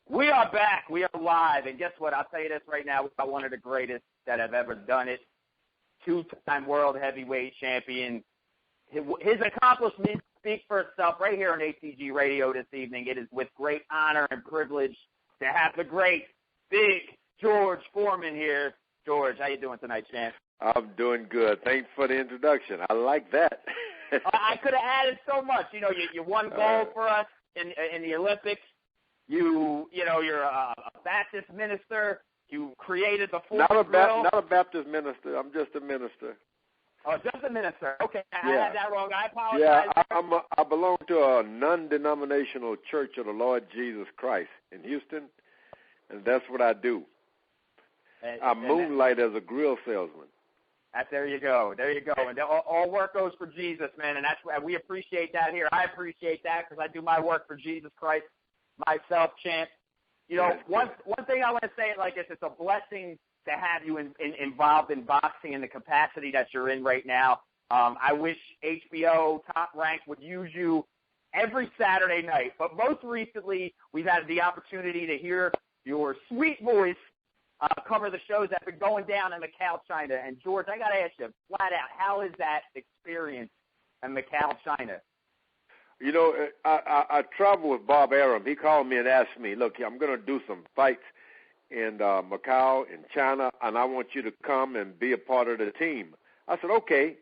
We are back. We are live. And guess what? I'll tell you this right now. We've got one of the greatest that have ever done it. Two-time world heavyweight champion. His accomplishments speak for itself right here on ATG Radio this evening. It is with great honor and privilege to have the great, big George Foreman here. George, how you doing tonight, champ? I'm doing good. Thanks for the introduction. I like that. I could have added so much. You know, you won gold for us in the Olympics. You're a Baptist minister. You created the Foreman Grill. Not a Baptist minister. I'm just a minister. Oh, just a minister. Okay, I Yeah. had that wrong. I apologize. Yeah, I belong to a non-denominational Church of the Lord Jesus Christ in Houston, and that's what I do. I moonlight as a grill salesman. There you go. There you go. And all work goes for Jesus, man, and we appreciate that here. I appreciate that because I do my work for Jesus Christ myself, champ. You know, one thing I want to say it like this: it's a blessing to have you involved in boxing in the capacity that you're in right now. I wish HBO Top Rank would use you every Saturday night. But most recently, we've had the opportunity to hear your sweet voice cover the shows that have been going down in Macau, China. And, George, I got to ask you flat out, how is that experience in Macau, China? You know, I travel with Bob Arum. He called me and asked me, look, I'm going to do some fights in Macau, in China, and I want you to come and be a part of the team. I said, okay,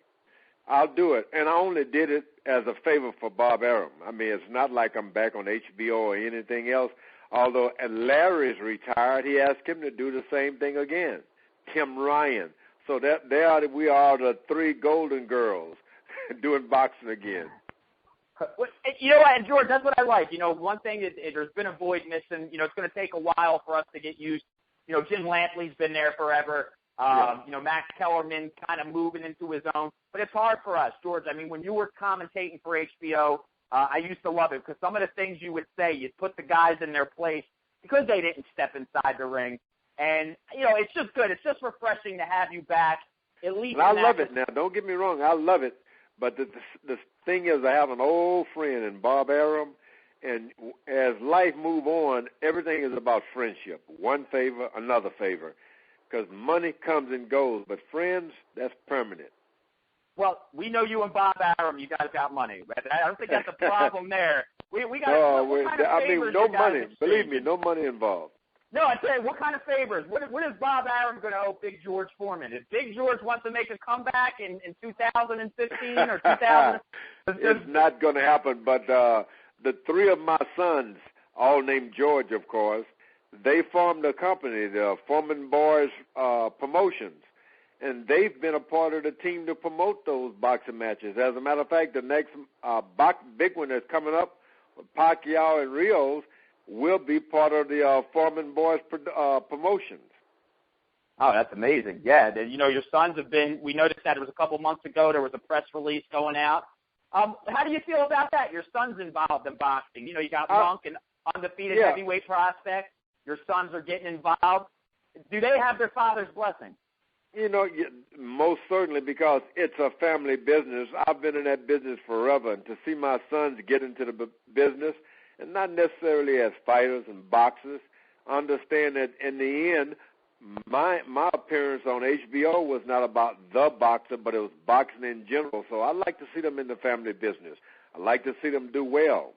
I'll do it. And I only did it as a favor for Bob Arum. I mean, it's not like I'm back on HBO or anything else. Although Larry's retired, he asked him to do the same thing again. Tim Ryan. So we are the three golden girls doing boxing again. You know what, and George, that's what I like. You know, one thing is there's been a void missing. You know, it's going to take a while for us to get used. You know, Jim Lampley's been there forever. You know, Max Kellerman kind of moving into his own. But it's hard for us, George. I mean, when you were commentating for HBO, I used to love it because some of the things you would say, you'd put the guys in their place because they didn't step inside the ring. And, you know, it's just good. It's just refreshing to have you back, at least. And I love it now. Don't get me wrong. I love it. But the thing is, I have an old friend in Bob Arum, and as life move on, everything is about friendship. One favor, another favor. Because money comes and goes, but friends, that's permanent. Well, we know you and Bob Arum, you guys got money. I don't think that's a problem there. We got no money. Believe me, no money involved. No, I tell you, what kind of favors? What is Bob Arum going to owe Big George Foreman? If Big George wants to make a comeback in 2015 or 2000, it's not going to happen. But the three of my sons, all named George, of course, they formed a company, the Foreman Boys Promotions, and they've been a part of the team to promote those boxing matches. As a matter of fact, the next big one that's coming up, Pacquiao-Rios, will be part of the Foreman Boys promotions. Oh, that's amazing. Yeah, you know, your sons have been, we noticed that it was a couple months ago, there was a press release going out. How do you feel about that? Your son's involved in boxing. You know, you got Monk, an undefeated heavyweight prospect. Your sons are getting involved. Do they have their father's blessing? You know, most certainly, because it's a family business. I've been in that business forever, and to see my sons get into the business, and not necessarily as fighters and boxers, understand that in the end, my appearance on HBO was not about the boxer, but it was boxing in general. So I like to see them in the family business. I like to see them do well.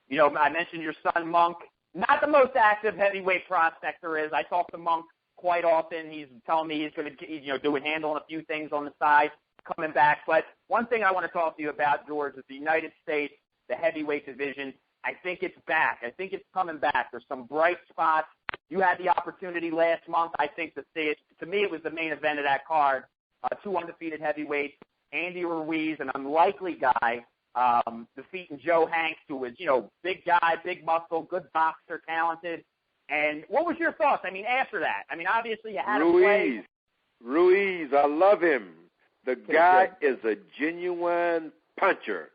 You know, I mentioned your son, Monk. Not the most active heavyweight prospect there is. I talk to Monk quite often. He's telling me he's going to handling a few things on the side, coming back. But one thing I want to talk to you about, George, is the United States, the heavyweight division. I think it's back. I think it's coming back. There's some bright spots. You had the opportunity last month, I think, to see it. To me, it was the main event of that card. Two undefeated heavyweights, Andy Ruiz, an unlikely guy, defeating Joe Hanks, who was, you know, big guy, big muscle, good boxer, talented. And what was your thoughts? I mean, after that, I mean, obviously you had to play. Ruiz, I love him. The guy is a genuine puncher.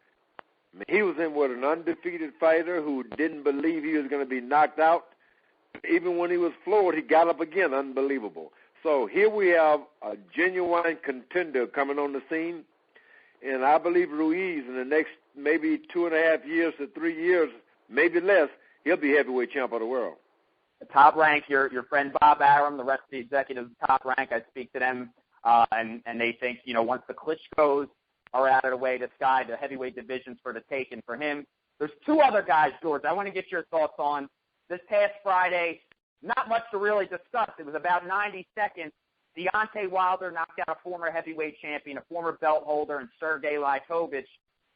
I mean, he was in with an undefeated fighter who didn't believe he was going to be knocked out. Even when he was floored, he got up again. Unbelievable. So here we have a genuine contender coming on the scene. And I believe Ruiz in the next maybe 2.5 years to 3 years, maybe less, he'll be heavyweight champ of the world. The top rank, your friend Bob Arum, the rest of the executives, top rank. I speak to them, and they think, once the Klitschko's are out of the way, the heavyweight division's for the taking for him. There's two other guys, George, I want to get your thoughts on. This past Friday, not much to really discuss. It was about 90 seconds. Deontay Wilder knocked out a former heavyweight champion, a former belt holder, and Sergey Litovich.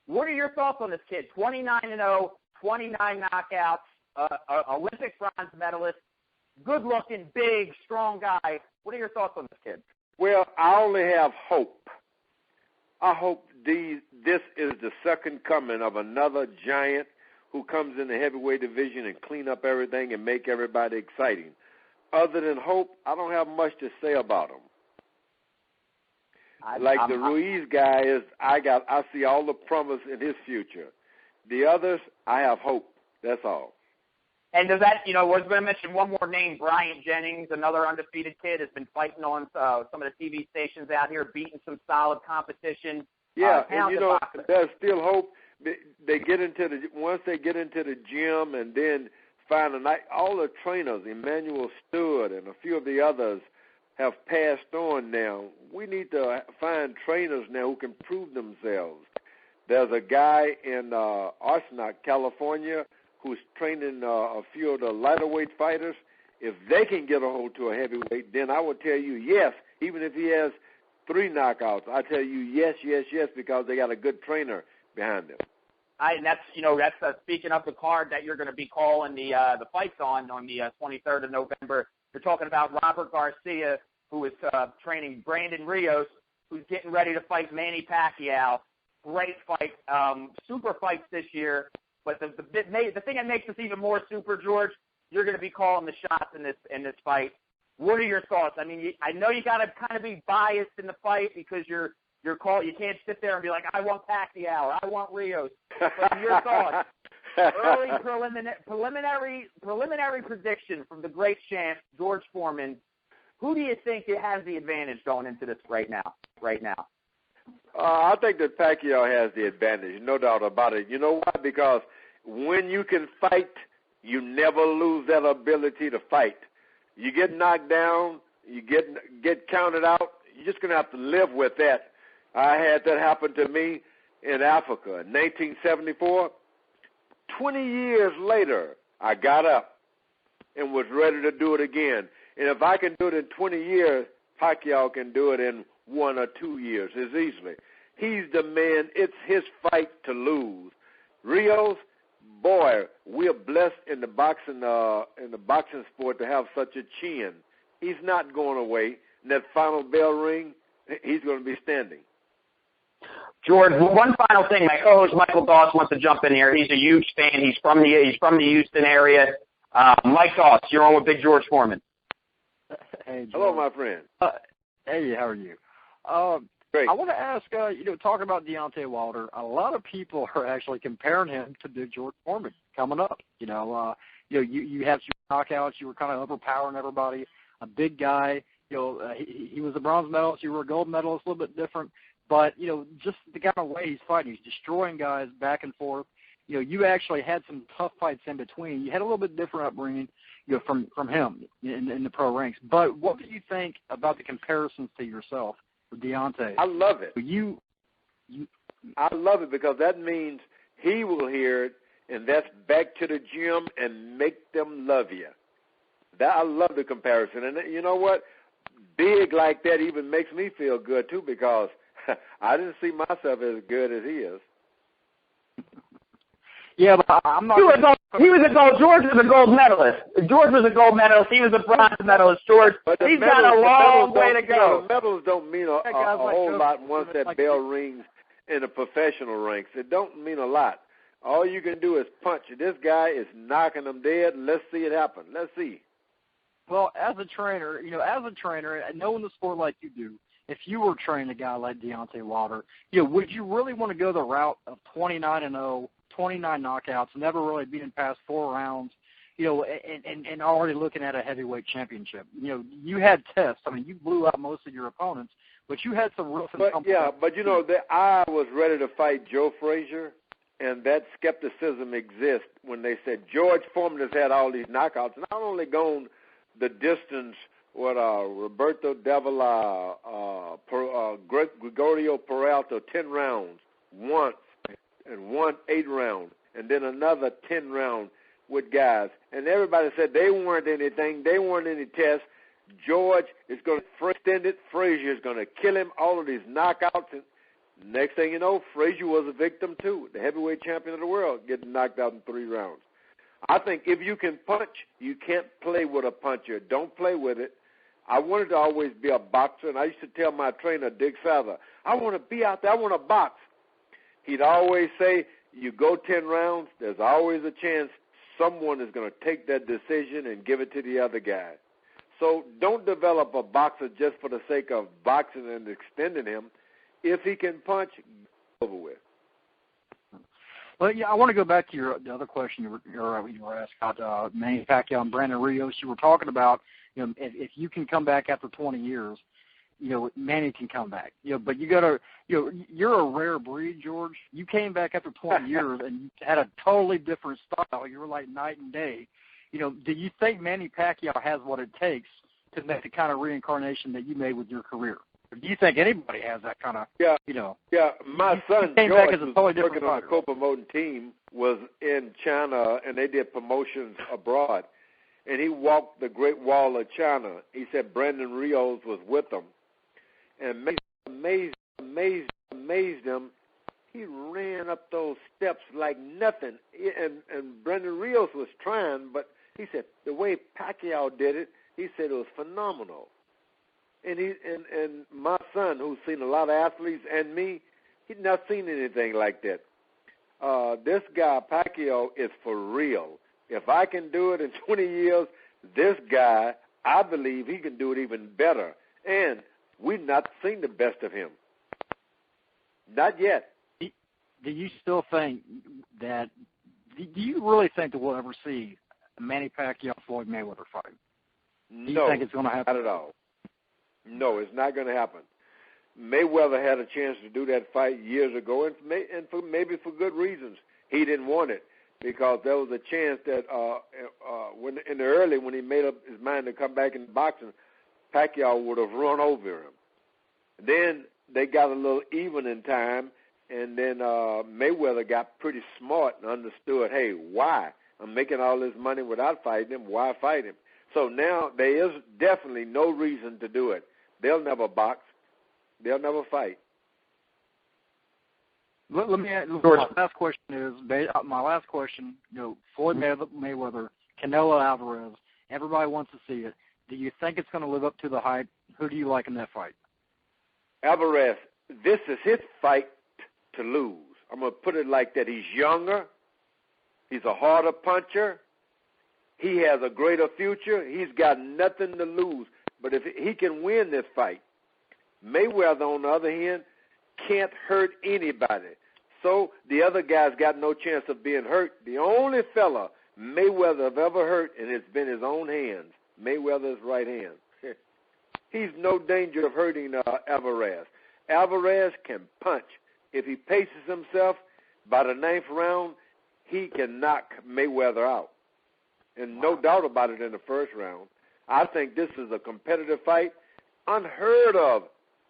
What are your thoughts on this kid? 29-0, 29 knockouts, Olympic bronze medalist, good-looking, big, strong guy. What are your thoughts on this kid? Well, I only have hope. I hope this is the second coming of another giant who comes in the heavyweight division and clean up everything and make everybody exciting. Other than hope, I don't have much to say about him. The Ruiz guy I see all the promise in his future. The others, I have hope. That's all. And does that, I was going to mention one more name, Bryant Jennings, another undefeated kid, has been fighting on some of the TV stations out here, beating some solid competition. Yeah, and there's still hope. They get once they get into the gym and then find all the trainers, Emmanuel Stewart and a few of the others, have passed on now. We need to find trainers now who can prove themselves. There's a guy in Arsenault, California, who's training a few of the lighter weight fighters. If they can get a hold to a heavyweight, then I would tell you yes, even if he has 3 knockouts. I tell you yes, because they got a good trainer behind them. And that's speaking of the card that you're going to be calling the fights on the 23rd of November. You're talking about Robert Garcia, who is training Brandon Rios, who's getting ready to fight Manny Pacquiao. Great fight, super fights this year. But the thing that makes this even more super, George, you're going to be calling the shots in this fight. What are your thoughts? I mean, I know you got to kind of be biased in the fight because you're you can't sit there and be like, I want Pacquiao or I want Rios. But your thoughts? Early preliminary prediction from the great champ George Foreman. Who do you think has the advantage going into this right now? I think that Pacquiao has the advantage, no doubt about it. You know why? Because when you can fight, you never lose that ability to fight. You get knocked down, you get counted out, you're just going to have to live with that. I had that happen to me in Africa in 1974. 20 years later, I got up and was ready to do it again. And if I can do it in 20 years, Pacquiao can do it in 1 or 2 years as easily. He's the man. It's his fight to lose. Rios, boy, we are blessed in the boxing sport to have such a chin. He's not going away. In that final bell ring, he's going to be standing. George, one final thing. My co-host Michael Doss wants to jump in here. He's a huge fan. He's from the Houston area. Mike Doss, you're on with Big George Foreman. Hey, George. Hello, my friend. Hey, how are you? Great. I want to ask, talking about Deontay Wilder, a lot of people are actually comparing him to Big George Foreman coming up. You had some knockouts. You were kind of overpowering everybody. A big guy. He was a bronze medalist. You were a gold medalist, a little bit different. But, just the kind of way he's fighting, he's destroying guys back and forth. You actually had some tough fights in between. You had a little bit different upbringing, from him in the pro ranks. But what do you think about the comparisons to yourself with Deontay? I love it. I love it because that means he will hear it, and that's back to the gym and make them love you. I love the comparison. And you know what? Big like that even makes me feel good, too, because I didn't see myself as good as he is. Yeah, but I'm not. George was a gold medalist. George was a gold medalist. He was a bronze medalist. George, he's got a long way to go. The medals don't mean a whole lot once that bell rings in the professional ranks. It don't mean a lot. All you can do is punch. This guy is knocking them dead. Let's see it happen. Let's see. Well, as a trainer, and knowing the sport like you do, if you were training a guy like Deontay Wilder, would you really want to go the route of 29-0, 29 knockouts, never really being past 4 rounds, and already looking at a heavyweight championship? You had tests. I mean, you blew out most of your opponents, but you had some real. But I was ready to fight Joe Frazier, and that skepticism exists when they said George Foreman has had all these knockouts, not only gone the distance with Roberto Davila, Gregorio Peralta, 10 rounds once, and won 8 rounds, and then another 10 rounds with guys. And everybody said they weren't anything, they weren't any tests. George is going to extend it. Frazier is going to kill him. All of these knockouts. And next thing you know, Frazier was a victim too. The heavyweight champion of the world getting knocked out in 3 rounds. I think if you can punch, you can't play with a puncher. Don't play with it. I wanted to always be a boxer, and I used to tell my trainer, Dick Sather, I want to be out there. I want to box. He'd always say, you go 10 rounds, there's always a chance someone is going to take that decision and give it to the other guy. So don't develop a boxer just for the sake of boxing and extending him. If he can punch, over with. Well, yeah, I want to go back to the other question you were asked about Manny Pacquiao and Brandon Rios. You were talking about, if you can come back after 20 years, Manny can come back. But you got to, you're a rare breed, George. You came back after 20 years and you had a totally different style. You were like night and day. Do you think Manny Pacquiao has what it takes to make the kind of reincarnation that you made with your career? Or do you think anybody has that kind of, Yeah, my son, George, who's working on the co-promoting team, was in China, and they did promotions abroad. And he walked the Great Wall of China. He said Brandon Rios was with him. And amazed him. He ran up those steps like nothing. And Brandon Rios was trying, but he said the way Pacquiao did it, he said it was phenomenal. And my son, who's seen a lot of athletes, and me, he'd not seen anything like that. This guy, Pacquiao, is for real. If I can do it in 20 years, this guy, I believe he can do it even better. And we've not seen the best of him. Not yet. Do you still think that – do you really think that we'll ever see a Manny Pacquiao-Floyd Mayweather fight? Do you think it's going to happen? Not at all. No, it's not going to happen. Mayweather had a chance to do that fight years ago, and maybe for good reasons. He didn't want it because there was a chance that when he made up his mind to come back in boxing, Pacquiao would have run over him. Then they got a little even in time, and then Mayweather got pretty smart and understood, hey, why? I'm making all this money without fighting him. Why fight him? So now there is definitely no reason to do it. They'll never box. They'll never fight. Let me ask, my last question, Floyd Mayweather, Canelo Alvarez, everybody wants to see it. Do you think it's going to live up to the hype? Who do you like in that fight? Alvarez, this is his fight to lose. I'm going to put it like that. He's younger. He's a harder puncher. He has a greater future. He's got nothing to lose. But if he can win this fight, Mayweather, on the other hand, can't hurt anybody. So the other guy's got no chance of being hurt. The only fella Mayweather have ever hurt, and it's been his own hands, Mayweather's right hand. He's no danger of hurting Alvarez. Alvarez can punch. If he paces himself, by the 9th round, he can knock Mayweather out. And no doubt about it in the first round. I think this is a competitive fight. Unheard of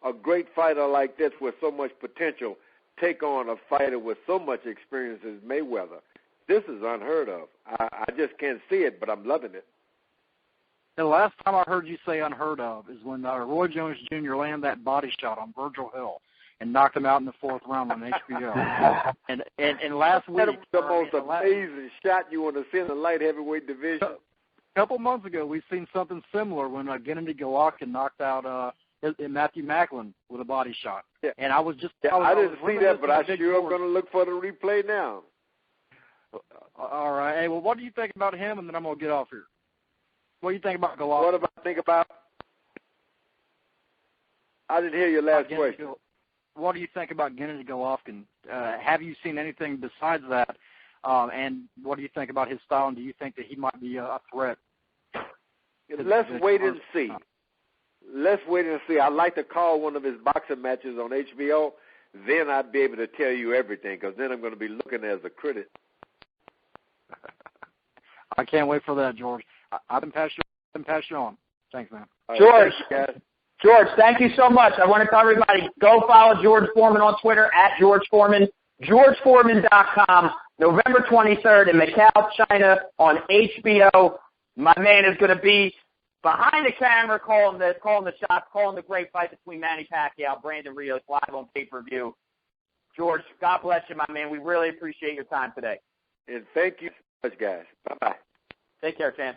a great fighter like this with so much potential take on a fighter with so much experience as Mayweather. This is unheard of. I just can't see it, but I'm loving it. The last time I heard you say unheard of is when Roy Jones Jr. landed that body shot on Virgil Hill and knocked him out in the 4th round on HBO. and last week, that was the most amazing shot you want to see in the light heavyweight division. A couple months ago, we've seen something similar when Gennady Golovkin knocked out Matthew Macklin with a body shot. Yeah. And I was just I didn't see that, but I sure am going to look for the replay now. All right. Hey, well, what do you think about him? And then I'm going to get off here. What do you think about Golovkin? What do I think about? I didn't hear your last question. What do you think about Gennady Golovkin? Have you seen anything besides that? And what do you think about his style? And do you think that he might be a threat? Let's wait and see. Let's wait and see. I'd like to call one of his boxing matches on HBO then I'd be able to tell you everything, because then I'm going to be looking as a critic. I can't wait for that, George. I've been passed you on. Thanks, man. George, thanks, guys. George, thank you so much. I want to tell everybody, go follow George Foreman on Twitter, @GeorgeForeman, GeorgeForeman.com, November 23rd in Macau, China on HBO. My man is going to be behind the camera calling the shots, calling the great fight between Manny Pacquiao, Brandon Rios, live on pay-per-view. George, God bless you, my man. We really appreciate your time today. And thank you so much, guys. Bye-bye. Take care, Chan.